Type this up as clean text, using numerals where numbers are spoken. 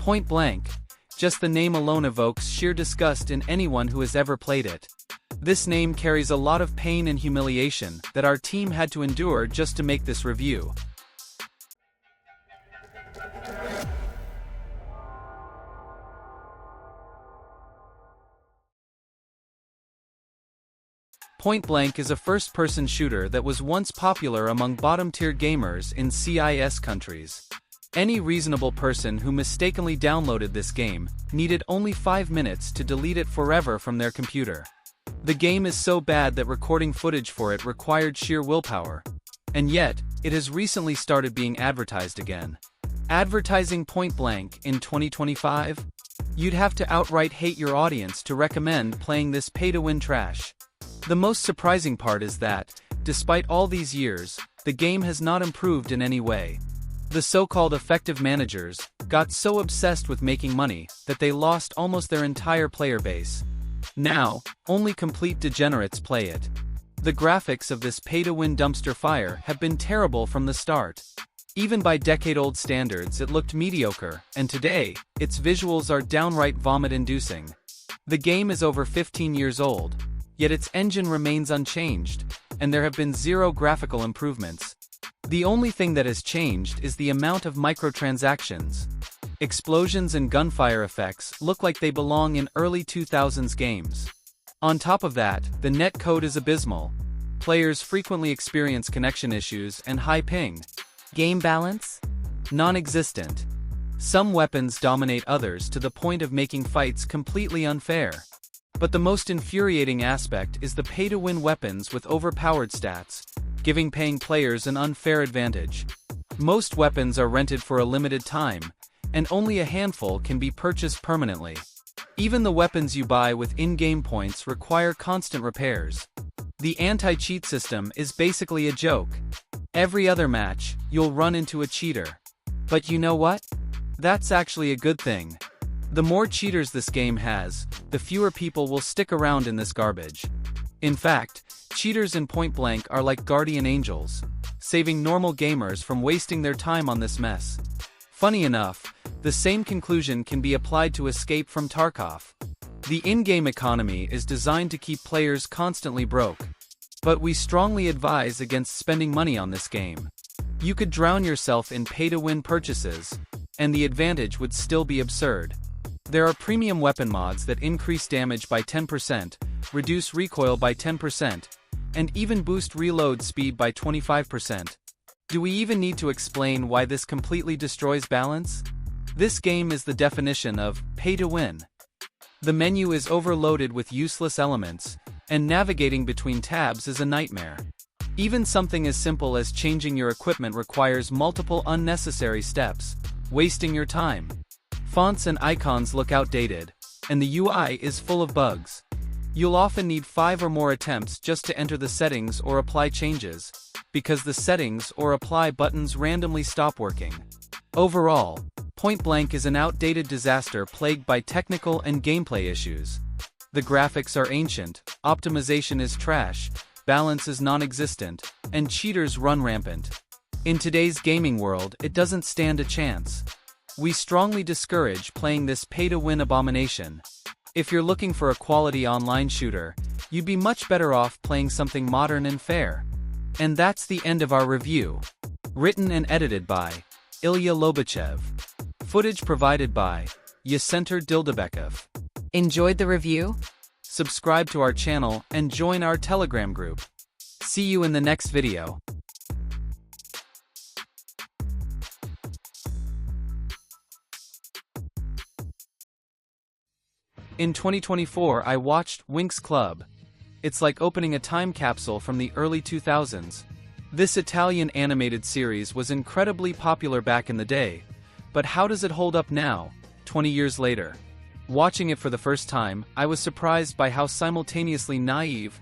Point Blank. Just the name alone evokes sheer disgust in anyone who has ever played it. This name carries a lot of pain and humiliation that our team had to endure just to make this review. Point Blank is a first-person shooter that was once popular among bottom-tier gamers in CIS countries. Any reasonable person who mistakenly downloaded this game needed only 5 minutes to delete it forever from their computer. The game is so bad that recording footage for it required sheer willpower. And yet, it has recently started being advertised again. Advertising Point Blank in 2025? You'd have to outright hate your audience to recommend playing this pay-to-win trash. The most surprising part is that, despite all these years, the game has not improved in any way. The so-called effective managers got so obsessed with making money that they lost almost their entire player base. Now, only complete degenerates play it. The graphics of this pay-to-win dumpster fire have been terrible from the start. Even by decade-old standards it looked mediocre, and today, its visuals are downright vomit-inducing. The game is over 15 years old, yet its engine remains unchanged, and there have been zero graphical improvements. The only thing that has changed is the amount of microtransactions. Explosions and gunfire effects look like they belong in early 2000s games. On top of that, the netcode is abysmal. Players frequently experience connection issues and high ping. Game balance? Non-existent. Some weapons dominate others to the point of making fights completely unfair. But the most infuriating aspect is the pay-to-win weapons with overpowered stats, giving paying players an unfair advantage. Most weapons are rented for a limited time, and only a handful can be purchased permanently. Even the weapons you buy with in-game points require constant repairs. The anti-cheat system is basically a joke. Every other match, you'll run into a cheater. But you know what? That's actually a good thing. The more cheaters this game has, the fewer people will stick around in this garbage. In fact, cheaters in Point Blank are like guardian angels, saving normal gamers from wasting their time on this mess. Funny enough, the same conclusion can be applied to Escape from Tarkov. The in-game economy is designed to keep players constantly broke. But we strongly advise against spending money on this game. You could drown yourself in pay-to-win purchases, and the advantage would still be absurd. There are premium weapon mods that increase damage by 10%, reduce recoil by 10%, and even boost reload speed by 25%. Do we even need to explain why this completely destroys balance? This game is the definition of pay-to-win. The menu is overloaded with useless elements, and navigating between tabs is a nightmare. Even something as simple as changing your equipment requires multiple unnecessary steps, wasting your time. Fonts and icons look outdated, and the UI is full of bugs. You'll often need 5 or more attempts just to enter the settings or apply changes, because the settings or apply buttons randomly stop working. Overall, Point Blank is an outdated disaster plagued by technical and gameplay issues. The graphics are ancient, optimization is trash, balance is non-existent, and cheaters run rampant. In today's gaming world, it doesn't stand a chance. We strongly discourage playing this pay-to-win abomination. If you're looking for a quality online shooter, you'd be much better off playing something modern and fair. And that's the end of our review. Written and edited by Ilya Lobachev. Footage provided by Yacenter Dildabekov. Enjoyed the review? Subscribe to our channel and join our Telegram group. See you in the next video. In 2024 I watched Winx Club. It's like opening a time capsule from the early 2000s. This Italian animated series was incredibly popular back in the day, but how does it hold up now, 20 years later? Watching it for the first time, I was surprised by how simultaneously naive